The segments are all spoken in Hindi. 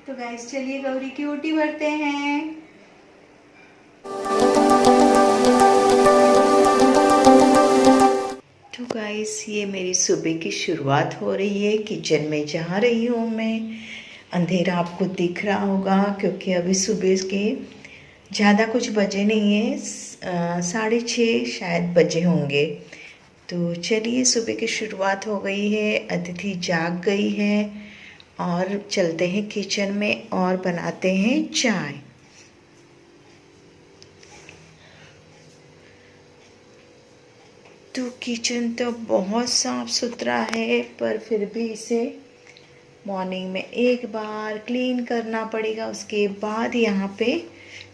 तो गाइस चलिए गौरी की ओटी भरते हैं। तो गाइस ये मेरी सुबह की शुरुआत हो रही है। किचन में जा रही हूँ मैं। अंधेरा आपको दिख रहा होगा क्योंकि अभी सुबह के ज़्यादा कुछ बजे नहीं है, 6:30 शायद बजे होंगे। तो चलिए सुबह की शुरुआत हो गई है, अतिथि जाग गई है और चलते हैं किचन में और बनाते हैं चाय। तो किचन तो बहुत साफ सुथरा है पर फिर भी इसे मॉर्निंग में एक बार क्लीन करना पड़ेगा, उसके बाद यहाँ पे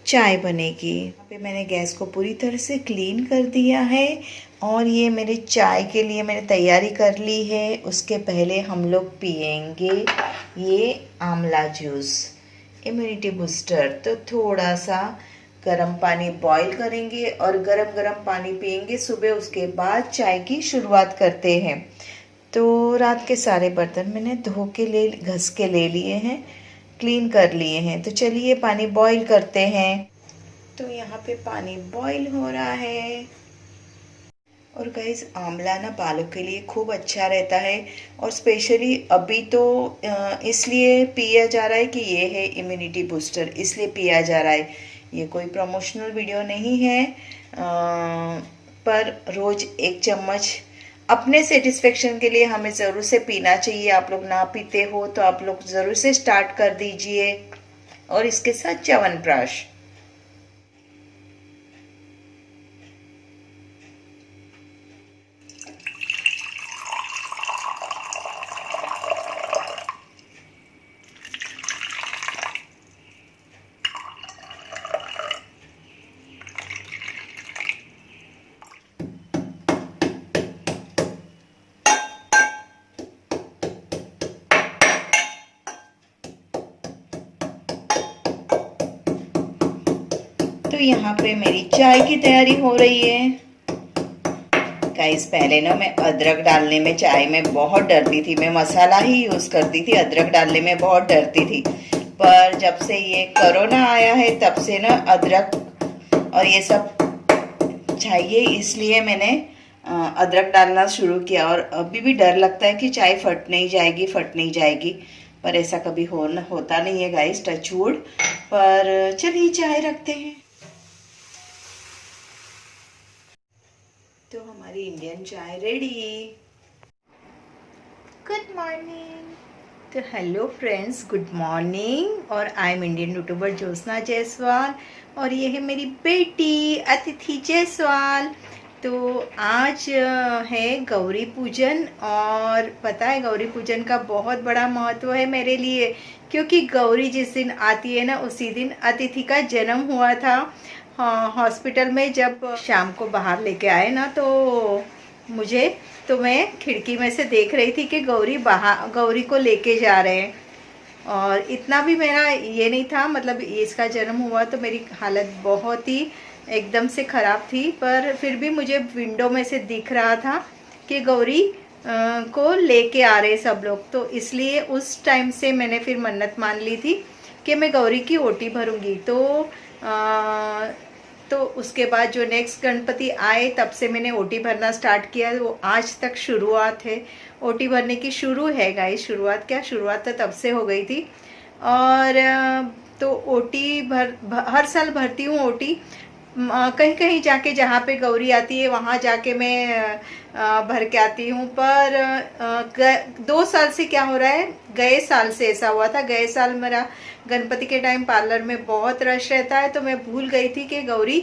चाय बनेगी। यहाँ पे मैंने गैस को पूरी तरह से क्लीन कर दिया है और ये मेरे चाय के लिए मैंने तैयारी कर ली है। उसके पहले हम लोग पियेंगे ये आंवला जूस, इम्यूनिटी बूस्टर। तो थोड़ा सा गर्म पानी बॉईल करेंगे और गरम गरम पानी पियेंगे सुबह। उसके बाद चाय की शुरुआत करते हैं। तो रात के सारे बर्तन मैंने धो के घस के ले लिए हैं, क्लीन कर लिए हैं। तो चलिए पानी बॉईल करते हैं। तो यहाँ पे पानी बॉईल हो रहा है। और गाइस आंवला ना बालों के लिए खूब अच्छा रहता है और स्पेशली अभी तो इसलिए पिया जा रहा है कि ये है इम्यूनिटी बूस्टर, इसलिए पिया जा रहा है। ये कोई प्रमोशनल वीडियो नहीं है, पर रोज़ एक चम्मच अपने सेटिस्फेक्शन के लिए हमें ज़रूर से पीना चाहिए। आप लोग ना पीते हो तो आप लोग ज़रूर से स्टार्ट कर दीजिए। और इसके साथ च्यवनप्राश। तो यहाँ पे मेरी चाय की तैयारी हो रही है। गाइस पहले ना मैं अदरक डालने में चाय में बहुत डरती थी। मैं मसाला ही यूज़ करती थी, अदरक डालने में बहुत डरती थी। पर जब से ये कोरोना आया है तब से ना अदरक और ये सब चाहिए, इसलिए मैंने अदरक डालना शुरू किया। और अभी भी डर लगता है कि चाय फट नहीं जाएगी, पर ऐसा कभी होता नहीं है गाइस, टच वुड। पर चलिए चाय रखते हैं। तो हमारी इंडियन चाय रेडी। Good morning. तो हेलो फ्रेंड्स, गुड मॉर्निंग। और I am Indian YouTuber Jyotsna Jaiswal और ये है मेरी बेटी अतिथि जायसवाल। तो आज है गौरी पूजन और पता है गौरी पूजन का बहुत बड़ा महत्व है मेरे लिए, क्योंकि गौरी जिस दिन आती है ना उसी दिन अतिथि का जन्म हुआ था। हाँ, हॉस्पिटल में जब शाम को बाहर लेके आए ना तो मैं खिड़की में से देख रही थी कि गौरी को लेके जा रहे हैं। और इतना भी मेरा ये नहीं था, मतलब इसका जन्म हुआ तो मेरी हालत बहुत ही एकदम से ख़राब थी, पर फिर भी मुझे विंडो में से दिख रहा था कि गौरी को लेके आ रहे सब लोग। तो इसलिए उस टाइम से मैंने फिर मन्नत मान ली थी कि मैं गौरी की ओटी भरूंगी। तो उसके बाद जो नेक्स्ट गणपति आए तब से मैंने ओटी भरना स्टार्ट किया। वो आज तक शुरुआत है, ओटी भरने की शुरू है गाइस। शुरुआत तो तब से हो गई थी। और तो ओटी हर साल भरती हूँ ओटी। कहीं कहीं जाके जहाँ पे गौरी आती है वहाँ जाके मैं भर के आती हूँ। पर 2 साल से क्या हो रहा है, गए साल से ऐसा हुआ था। गए साल मेरा गणपति के टाइम पार्लर में बहुत रश रहता है, तो मैं भूल गई थी कि गौरी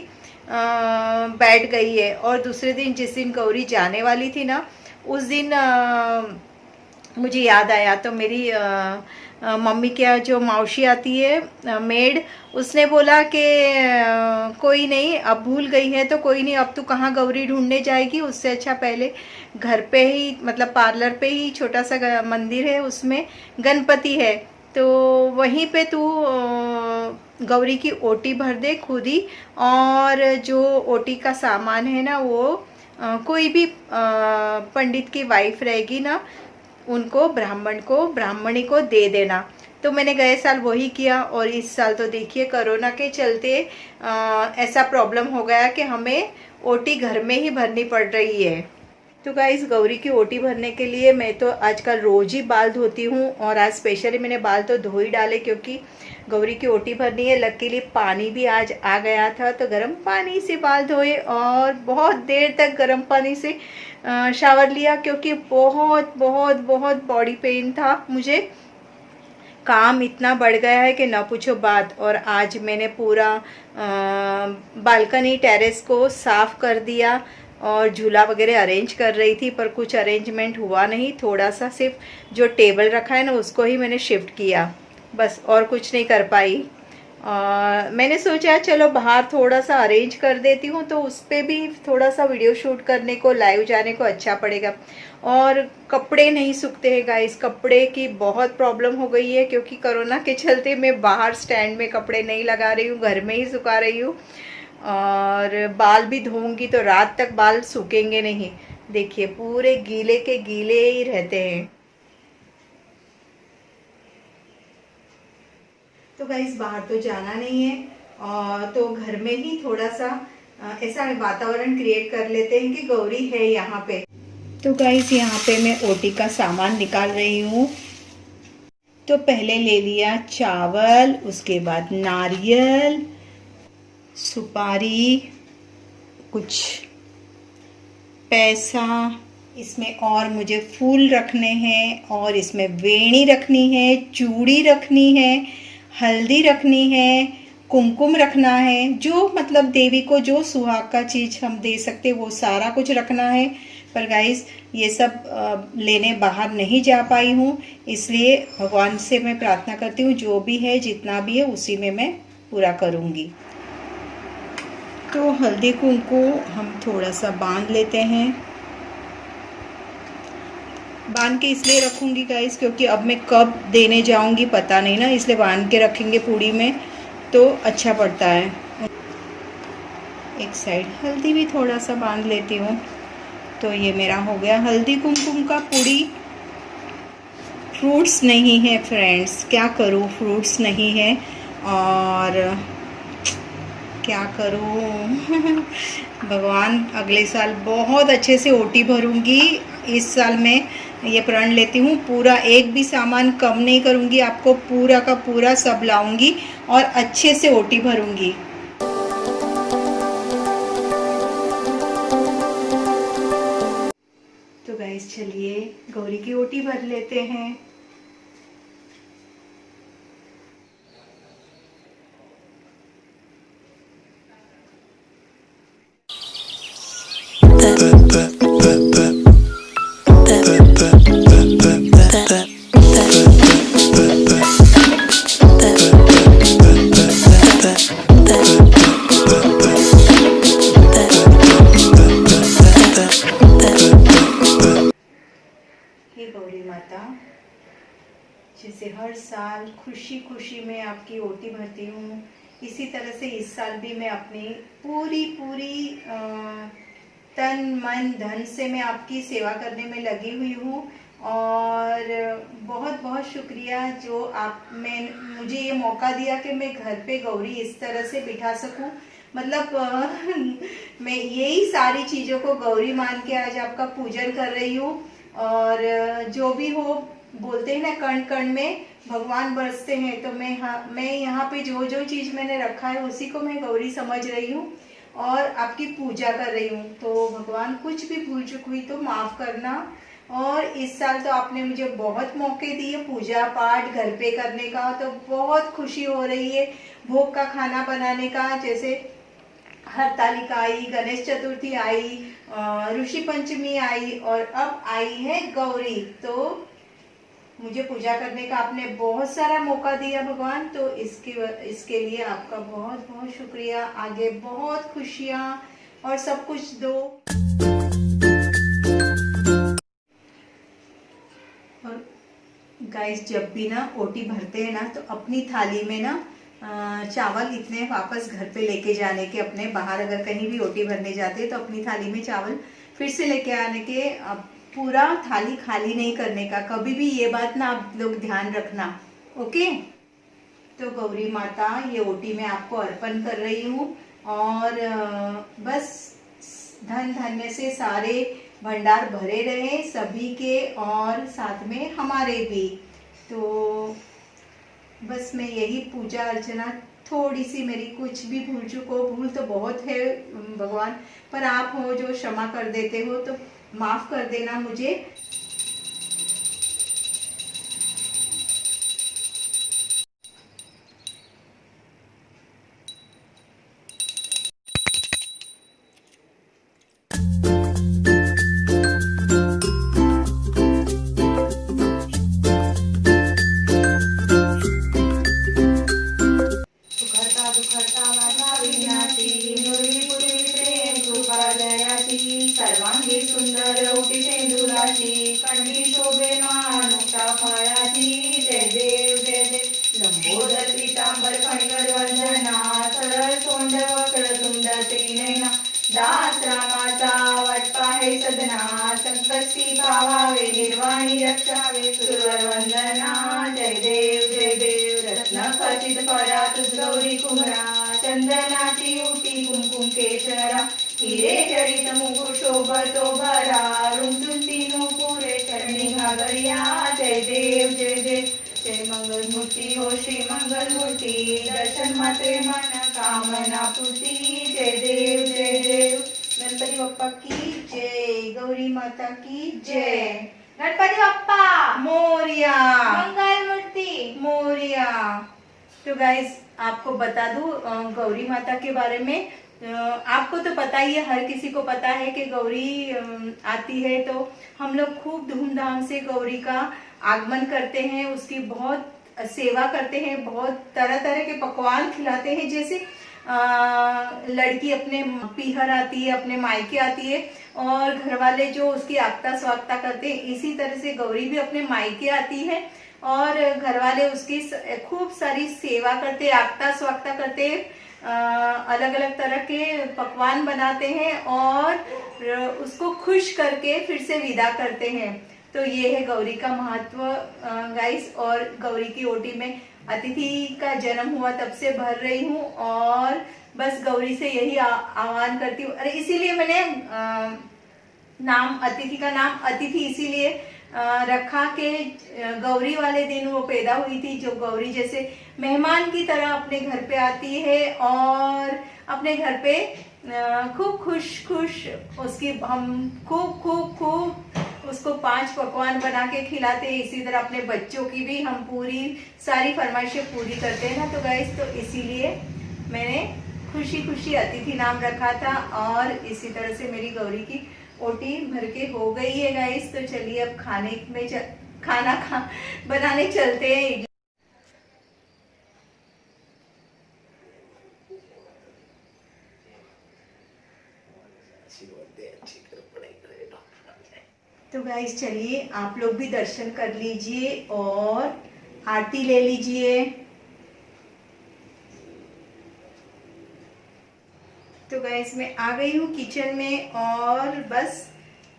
बैठ गई है। और दूसरे दिन जिस दिन गौरी जाने वाली थी ना उस दिन मुझे याद आया। तो मेरी मम्मी क्या जो मौसी आती है मेड, उसने बोला कि कोई नहीं, अब भूल गई है तो कोई नहीं, अब तू कहाँ गौरी ढूंढने जाएगी, उससे अच्छा पहले घर पे ही, मतलब पार्लर पे ही छोटा सा मंदिर है, उसमें गणपति है, तो वहीं पे तू गौरी की ओटी भर दे खुद ही। और जो ओटी का सामान है ना वो कोई भी पंडित की वाइफ रहेगी ना, उनको ब्राह्मणी को दे देना। तो मैंने गए साल वही किया, और इस साल तो देखिए कोरोना के चलते ऐसा प्रॉब्लम हो गया कि हमें ओटी घर में ही भरनी पड़ रही है। तो गाइस गौरी की ओटी भरने के लिए मैं तो आजकल रोज ही बाल धोती हूँ, और आज स्पेशली मैंने बाल तो धो ही डाले क्योंकि गौरी की ओटी भरनी है। लकीली पानी भी आज आ गया था तो गर्म पानी से बाल धोए, और बहुत देर तक गर्म पानी से शावर लिया क्योंकि बहुत बहुत बहुत बॉडी पेन था मुझे। काम इतना बढ़ गया है कि ना पूछो बात। और आज मैंने पूरा बालकनी टेरेस को साफ कर दिया, और झूला वगैरह अरेंज कर रही थी पर कुछ अरेंजमेंट हुआ नहीं। थोड़ा सा सिर्फ जो टेबल रखा है ना उसको ही मैंने शिफ्ट किया, बस और कुछ नहीं कर पाई। मैंने सोचा चलो बाहर थोड़ा सा अरेंज कर देती हूँ तो उस पर भी थोड़ा सा वीडियो शूट करने को, लाइव जाने को अच्छा पड़ेगा। और कपड़े नहीं सूखते हैं गाइस, कपड़े की बहुत प्रॉब्लम हो गई है क्योंकि कोरोना के चलते मैं बाहर स्टैंड में कपड़े नहीं लगा रही हूँ, घर में ही सुखा रही हूँ। और बाल भी धोऊंगी तो रात तक बाल सूखेंगे नहीं। देखिए पूरे गीले के गीले ही रहते हैं। तो गाइस बाहर तो जाना नहीं है, और तो घर में ही थोड़ा सा ऐसा वातावरण क्रिएट कर लेते हैं कि गौरी है यहाँ पे। तो गाइस यहाँ पे मैं ओटी का सामान निकाल रही हूँ। तो पहले ले लिया चावल, उसके बाद नारियल, सुपारी, कुछ पैसा, इसमें और मुझे फूल रखने हैं, और इसमें वेणी रखनी है, चूड़ी रखनी है, हल्दी रखनी है, कुमकुम रखना है, जो मतलब देवी को जो सुहाग का चीज हम दे सकते वो सारा कुछ रखना है। पर गाइस ये सब लेने बाहर नहीं जा पाई हूँ, इसलिए भगवान से मैं प्रार्थना करती हूँ जो भी है जितना भी है उसी में मैं पूरा करूँगी। तो हल्दी कुमकुम हम थोड़ा सा बांध लेते हैं। बांध के इसलिए रखूँगी गाइस क्योंकि अब मैं कब देने जाऊँगी पता नहीं ना, इसलिए बांध के रखेंगे पूड़ी में तो अच्छा पड़ता है। एक साइड हल्दी भी थोड़ा सा बांध लेती हूँ। तो ये मेरा हो गया हल्दी कुमकुम का पूड़ी। फ्रूट्स नहीं है फ्रेंड्स, क्या करूँ, फ्रूट्स नहीं है और क्या करूँ भगवान अगले साल बहुत अच्छे से ओटी भरूंगी। इस साल मैं ये प्रण लेती हूँ पूरा एक भी सामान कम नहीं करूँगी, आपको पूरा का पूरा सब लाऊंगी और अच्छे से ओटी भरूंगी। तो गाइस चलिए गौरी की ओटी भर लेते हैं। हे गौरी माता, जैसे हर साल खुशी खुशी में आपकी ओटी भरती हूँ, इसी तरह से इस साल भी मैं अपनी पूरी तन मन धन से मैं आपकी सेवा करने में लगी हुई हूँ। और बहुत बहुत शुक्रिया जो आप मुझे ये मौका दिया कि मैं घर पे गौरी इस तरह से बिठा सकूं। मतलब मैं यही सारी चीज़ों को गौरी मान के आज आपका पूजन कर रही हूँ। और जो भी हो, बोलते हैं ना कण कण में भगवान बरसते हैं, तो मैं यहाँ पे जो जो चीज़ मैंने रखा है उसी को मैं गौरी समझ रही हूँ और आपकी पूजा कर रही हूँ। तो भगवान कुछ भी भूल चूक हुई तो माफ़ करना। और इस साल तो आपने मुझे बहुत मौके दिए पूजा पाठ घर पे करने का, तो बहुत खुशी हो रही है भोग का खाना बनाने का। जैसे हरतालिका आई, गणेश चतुर्थी आई, ऋषि पंचमी आई और अब आई है गौरी। तो मुझे पूजा करने का आपने बहुत सारा मौका दिया भगवान, तो इसके लिए आपका बहुत बहुत शुक्रिया। आगे बहुत खुशियाँ और सब कुछ दो। और गाइस जब भी ना ओटी भरते हैं ना तो अपनी थाली में ना चावल इतने वापस घर पे लेके जाने के, अपने बाहर अगर कहीं भी ओटी भरने जाते हैं तो अपनी थाली में चावल फिर से लेके आने के, पूरा थाली खाली नहीं करने का। कभी भी ये बात ना आप लोग ध्यान रखना, ओके। तो गौरी माता ये ओटी मैं आपको अर्पण कर रही हूँ और बस धन धान्य से सारे भंडार भरे रहे सभी के और साथ में हमारे भी। तो बस मैं यही पूजा अर्चना, थोड़ी सी मेरी कुछ भी भूल चुको, भूल तो बहुत है भगवान, पर आप हो जो क्षमा कर देते हो तो माफ कर देना मुझे। सर्वांगी सुंदर ओटी शेंदुराची, कंठी शोभे मानुषा फळाची, जय देव जय देव. लंबोदर पीतांबर फणकर वंदना, सरळ सोंड वक्रतुंड त्रिनयना, दास रामाचा वाटपा हे सदना, संकष्टी पावावे निर्वाणी रक्षावे सुरवर वंदना, जय देव जय देव. रत्न खचित फळा तुझ गौरी कुमरा, चंदनाची ओटी कुमकुम केशरा, हिरे जडित मुकुट शोभतो भरा, रुंदुंती नूपुरे चरणी घागरिया, जय देव जय देव. जय मंगल मूर्ती हो श्री मंगल मूर्ती, दर्शन मात्रे मन कामना पूर्ती, जय देव जय देव. गणपती बाप्पा की जय, गौरी माता की जय. गणपति बप्पा मोरिया, मंगल मूर्ति मोरिया. तो गाइस आपको बता दूं गौरी माता के बारे में, आपको तो पता ही है, हर किसी को पता है कि गौरी आती है तो हम लोग खूब धूमधाम से गौरी का आगमन करते हैं, उसकी बहुत सेवा करते हैं, बहुत तरह तरह के पकवान खिलाते हैं. जैसे लड़की अपने पीहर आती है, अपने मायके आती है और घर वाले जो उसकी आगता स्वागता करते हैं, इसी तरह से गौरी भी अपने मायके आती है और घर वाले उसकी खूब सारी सेवा करते, आगता स्वागता करते, अलग अलग तरह के पकवान बनाते हैं और उसको खुश करके फिर से विदा करते हैं. तो ये है गौरी का महत्व गाइस. और गौरी की ओटी में अतिथि का जन्म हुआ तब से भर रही हूँ और बस गौरी से यही आह्वान करती हूँ. अरे इसीलिए मैंने नाम अतिथि का नाम अतिथि इसीलिए रखा कि गौरी वाले दिन वो पैदा हुई थी, जो गौरी जैसे मेहमान की तरह अपने घर पे आती है और अपने घर पे खूब खुश खुश उसकी हम खूब खूब खूब उसको 5 पकवान बना के खिलाते हैं. इसी तरह अपने बच्चों की भी हम पूरी सारी फरमाइशें पूरी करते हैं ना. तो गाइस तो इसीलिए मैंने खुशी खुशी अतिथि नाम रखा था और इसी तरह से मेरी गौरी की ओटी भर के हो गई है गाइस. तो चलिए अब खाने में खाना बनाने चलते हैं. तो गाइस चलिए आप लोग भी दर्शन कर लीजिए और आरती ले लीजिए. तो गाइस मैं आ गई हूँ किचन में और बस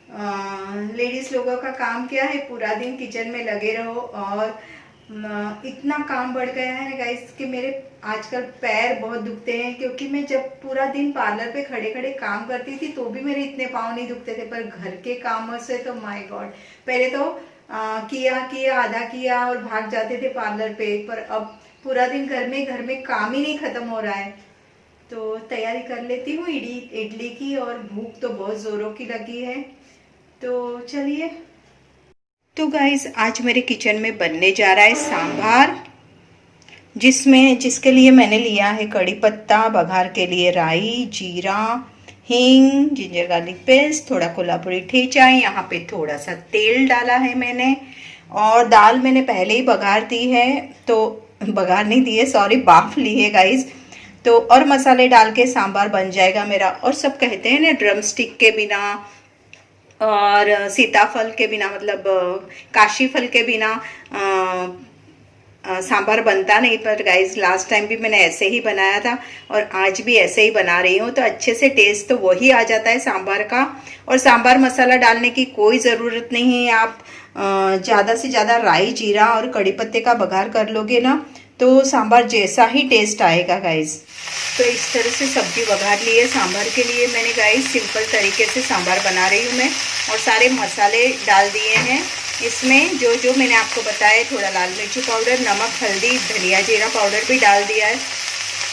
लेडीज लोगों का काम क्या है, पूरा दिन किचन में लगे रहो. और इतना काम बढ़ गया है ना गाइस कि मेरे आजकल पैर बहुत दुखते हैं, क्योंकि मैं जब पूरा दिन पार्लर पे खड़े खड़े काम करती थी तो भी मेरे इतने पाँव नहीं दुखते थे, पर घर के कामों से तो माय गॉड, पहले तो किया आधा किया और भाग जाते थे पार्लर पे, पर अब पूरा दिन घर में काम ही नहीं खत्म हो रहा है. तो तैयारी कर लेती हूँ इडली की, और भूख तो बहुत जोरों की लगी है. तो चलिए. तो गाइस आज मेरे किचन में बनने जा रहा है सांभार, जिसके लिए मैंने लिया है कड़ी पत्ता, बघार के लिए राई, जीरा, हींग, जिंजर गार्लिक पेस्ट, थोड़ा कोल्हापुरी ठेचा, यहाँ पे थोड़ा सा तेल डाला है मैंने, और दाल मैंने पहले ही बघार दी है, तो बघार नहीं दी है सॉरी, बाफ ली है गाइस. तो और मसाले डाल के सांभार बन जाएगा मेरा. और सब कहते हैं ना ड्रम स्टिक के बिना और सीताफल के बिना, मतलब काशी फल के बिना सांभर बनता नहीं. पर गाइस लास्ट टाइम भी मैंने ऐसे ही बनाया था और आज भी ऐसे ही बना रही हूँ, तो अच्छे से टेस्ट तो वही आ जाता है सांभर का. और सांभर मसाला डालने की कोई ज़रूरत नहीं है, आप ज़्यादा से ज़्यादा राई जीरा और कड़ी पत्ते का बघार कर लोगे ना तो सांभर जैसा ही टेस्ट आएगा गाइस। तो इस तरह से सब्जी बघार लिए सांभर के लिए मैंने गाइस, सिंपल तरीके से सांभर बना रही हूँ मैं। और सारे मसाले डाल दिए हैं इसमें, जो जो मैंने आपको बताया। थोड़ा लाल मिर्ची पाउडर, नमक, हल्दी, धनिया जीरा पाउडर भी डाल दिया है।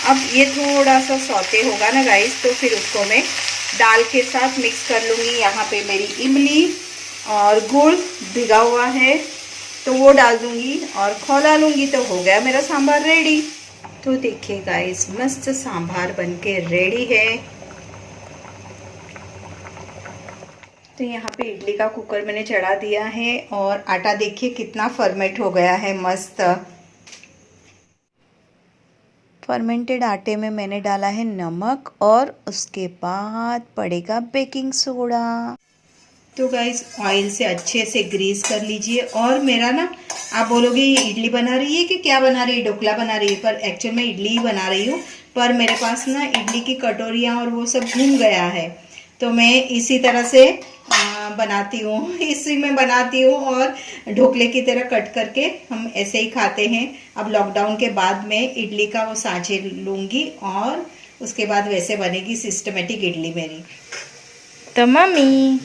अब ये थोड़ा सा सौते होगा ना गाइस, तो फिर उसको मैं दाल के साथ मिक्स कर लूँगी। यहाँ पे मेरी इमली और गुड़ भिगा हुआ है तो वो डाल दूँगी और खौला लूँगी, तो हो गया मेरा सांभर रेडी। तो देखिए गाइस, मस्त सांभर बनके रेडी है। तो यहाँ पे इडली का कुकर मैंने चढ़ा दिया है और आटा देखिए कितना फर्मेंट हो गया है मस्त। फर्मेंटेड आटे में मैंने डाला है नमक और उसके बाद पड़ेगा बेकिंग सोडा। तो गाइस ऑयल से अच्छे से ग्रीस कर लीजिए। और मेरा ना, आप बोलोगे ये इडली बना रही है कि क्या बना रही है, ढोकला बना रही है, पर एक्चुअल में इडली ही बना रही हूँ। पर मेरे पास ना इडली की कटोरियाँ और वो सब घूम गया है, तो मैं इसी तरह से बनाती हूँ, इसी में बनाती हूँ और ढोकले की तरह कट करके हम ऐसे ही खाते हैं। अब लॉकडाउन के बाद मैं इडली का वो सांचे लूँगी और उसके बाद वैसे बनेगी सिस्टमेटिक इडली मेरी। तो मम्मी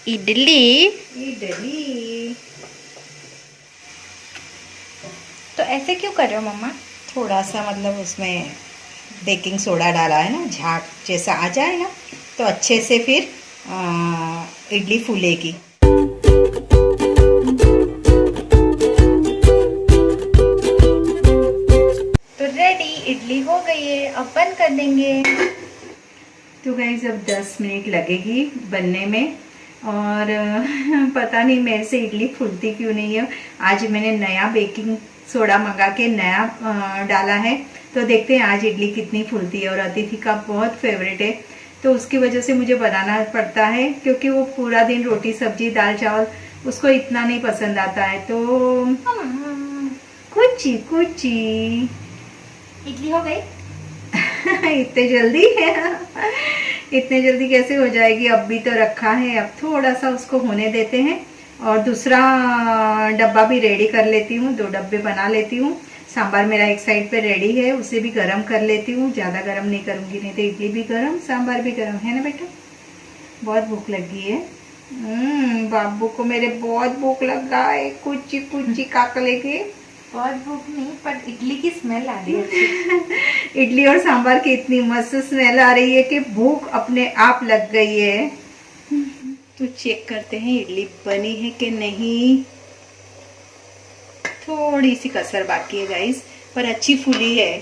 इडली इडली तो ऐसे क्यों कर रहे हो मम्मा? थोड़ा सा मतलब उसमें बेकिंग सोडा डाला है ना, झाग जैसा आ जाए ना तो अच्छे से फिर इडली फूलेगी। तो रेडी, इडली हो गई है, अब बंद कर देंगे। तो गाइस अब 10 मिनट लगेगी बनने में और पता नहीं मेरे से इडली फूलती क्यों नहीं है। आज मैंने नया बेकिंग सोडा मंगा के नया डाला है, तो देखते हैं आज इडली कितनी फूलती है। और अतिथि का बहुत फेवरेट है, तो उसकी वजह से मुझे बनाना पड़ता है, क्योंकि वो पूरा दिन रोटी सब्जी दाल चावल उसको इतना नहीं पसंद आता है। तो कुची कुची इडली हो गई? इतने जल्दी इतने जल्दी कैसे हो जाएगी? अब भी तो रखा है, अब थोड़ा सा उसको होने देते हैं। और दूसरा डब्बा भी रेडी कर लेती हूँ, 2 डब्बे बना लेती हूँ। सांभर मेरा एक साइड पे रेडी है, उसे भी गरम कर लेती हूँ। ज़्यादा गरम नहीं करूँगी, नहीं तो इडली भी गरम सांभर भी गरम है ना बेटा। बहुत भूख लगी है। बाबू को मेरे बहुत भूख लगा है, कुची कुची काकले के। बहुत भूख नहीं, पर इडली की स्मेल आ रही है। इडली और सांभर की इतनी मस्त स्मेल आ रही है कि भूख अपने आप लग गई है। तो चेक करते हैं इडली बनी है कि नहीं। थोड़ी सी कसर बाकी है गाइस, पर अच्छी फूली है।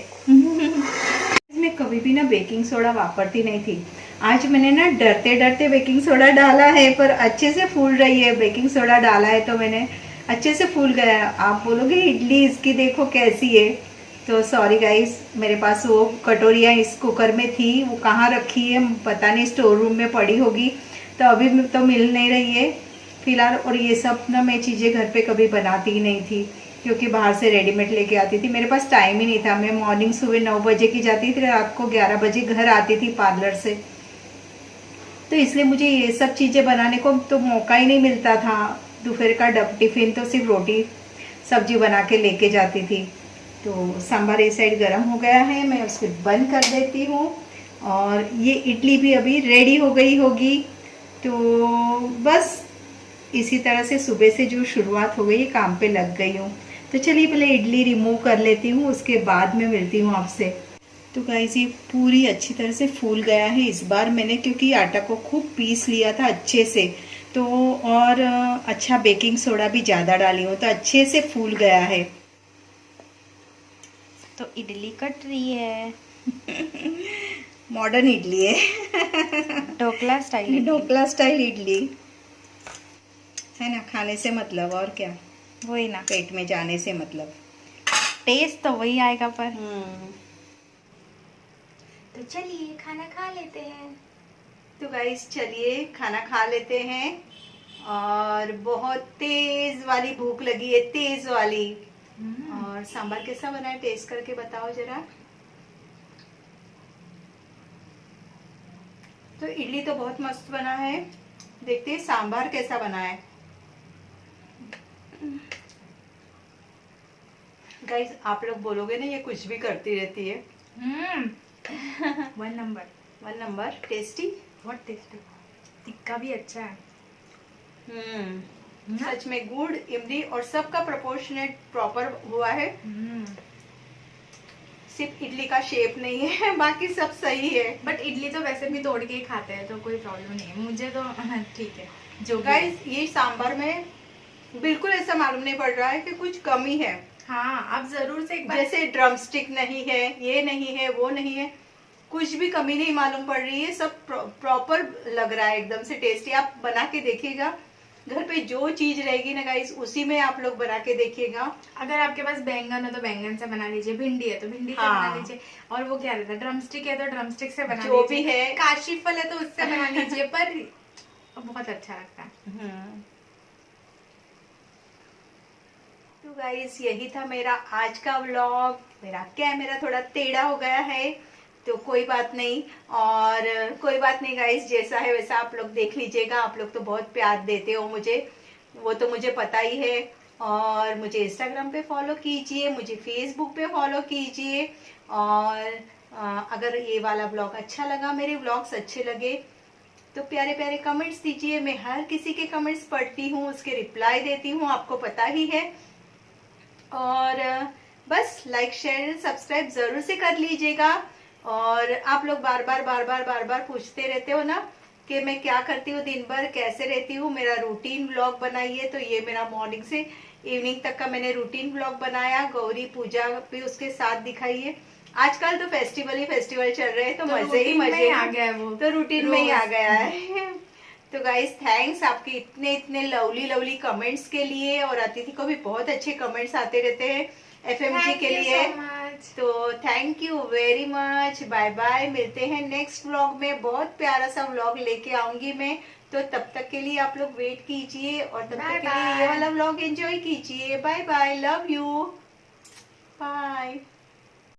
मैं कभी भी ना बेकिंग सोडा वापरती नहीं थी। आज मैंने ना डरते डरते बेकिंग सोडा डाला है, पर अच्छे से फूल रही है। बेकिंग सोडा डाला है तो मैंने अच्छे से फूल गया। आप बोलोगे इडली इसकी देखो कैसी है, तो सॉरी गाइस, मेरे पास वो कटोरियाँ इस कुकर में थी, वो कहाँ रखी है पता नहीं, स्टोर रूम में पड़ी होगी, तो अभी तो मिल नहीं रही है फिलहाल। और ये सब ना मैं चीज़ें घर पे कभी बनाती ही नहीं थी, क्योंकि बाहर से रेडीमेड लेके आती थी। मेरे पास टाइम ही नहीं था। मैं मॉर्निंग सुबह 9 बजे की जाती थी, रात को 11 बजे घर आती थी पार्लर से, तो इसलिए मुझे ये सब चीज़ें बनाने को तो मौका ही नहीं मिलता था। दोपहर का टिफ़िन तो सिर्फ रोटी सब्जी बना के लेके जाती थी। तो सांभर इस साइड गर्म हो गया है, मैं उसको बंद कर देती हूँ। और ये इडली भी अभी रेडी हो गई होगी। तो बस इसी तरह से सुबह से जो शुरुआत हो गई है, काम पे लग गई हूँ। तो चलिए पहले इडली रिमूव कर लेती हूँ, उसके बाद में मिलती हूँ आपसे। तो गाइस ये पूरी अच्छी तरह से फूल गया है इस बार मैंने, क्योंकि आटा को खूब पीस लिया था अच्छे से, तो और अच्छा बेकिंग सोडा भी ज़्यादा डाली हूँ, तो अच्छे से फूल गया है। तो इडली कट रही है। मॉडर्न इडली है। ढोकला स्टाइल। ढोकला स्टाइल इडली है ना, खाने से मतलब, और क्या, वही ना, पेट में जाने से मतलब। टेस्ट तो वही आएगा पर। तो चलिए खाना खा लेते हैं। तो गाइस चलिए खाना खा लेते हैं। और बहुत तेज वाली भूख लगी है, तेज वाली। और सांभर कैसा बना है, टेस्ट करके बताओ जरा। तो इडली तो बहुत मस्त बना है, देखते हैं सांभर कैसा बना है। गाइस आप लोग बोलोगे ना ये कुछ भी करती रहती है। 1 नंबर। 1 number tasty. बहुत टेस्टी, टिक्का भी अच्छा है। सच में गुड़ इमली और सबका प्रोपोर्शनेट प्रॉपर हुआ है। सिर्फ इडली का शेप नहीं है, बाकी सब सही है। बट इडली तो वैसे भी तोड़ के ही खाते हैं तो कोई प्रॉब्लम नहीं है, मुझे तो ठीक है जो गाइस ये सांभर में बिल्कुल ऐसा मालूम नहीं पड़ रहा है कि कुछ कमी है। हाँ आप जरूर से एक बार, जैसे ड्रमस्टिक नहीं है, ये नहीं है, वो नहीं है, कुछ भी कमी नहीं मालूम पड़ रही है। सब प्रॉपर लग रहा है, एकदम से टेस्टी। आप बना के देखिएगा, घर पे जो चीज रहेगी ना गाइस उसी में आप लोग बना के देखिएगा। अगर आपके पास बैंगन है तो बैंगन से बना लीजिए, भिंडी है तो भिंडी से बना लीजिए, और वो क्या रहता है ड्रमस्टिक है तो ड्रमस्टिक से बना जो लीजिए, भी है, काशी फल है तो उससे बना लीजिए, पर बहुत अच्छा लगता है। तो गाइस यही था मेरा आज का व्लॉग। मेरा कैमरा थोड़ा टेढ़ा हो गया है तो कोई बात नहीं, और कोई बात नहीं गाइस, जैसा है वैसा आप लोग देख लीजिएगा। आप लोग तो बहुत प्यार देते हो मुझे, वो तो मुझे पता ही है। और मुझे इंस्टाग्राम पे फॉलो कीजिए, मुझे फेसबुक पे फॉलो कीजिए। और अगर ये वाला व्लॉग अच्छा लगा, मेरे व्लॉग्स अच्छे लगे तो प्यारे प्यारे कमेंट्स दीजिए। मैं हर किसी के कमेंट्स पढ़ती हूँ, उसके रिप्लाई देती हूँ, आपको पता ही है। और बस लाइक शेयर सब्सक्राइब जरूर से कर लीजिएगा। और आप लोग बार बार पूछते रहते हो ना कि मैं क्या करती हूँ दिन भर, कैसे रहती हूँ। मेरा रूटीन व्लॉग बनाइए, तो ये मेरा मॉर्निंग से इवनिंग तक का मैंने रूटीन व्लॉग बनाया। गौरी पूजा भी उसके साथ दिखाइए। आजकल तो फेस्टिवल ही फेस्टिवल चल रहे हैं तो मजे ही मजे आ गया है वो, तो रूटीन में ही आ गया है। तो गाइस थैंक्स आपके इतने इतने लवली कमेंट्स के लिए। और अतिथि को भी बहुत अच्छे कमेंट्स आते रहते हैं FMG के लिए, तो thank you very much. Bye bye, मिलते हैं नेक्स्ट व्लॉग में। बहुत प्यारा सा व्लॉग लेके आऊंगी मैं, तो तब तक के लिए आप लोग वेट कीजिए और तब तक के लिए ये वाला व्लॉग एंजॉय कीजिए। Bye bye, love you, bye.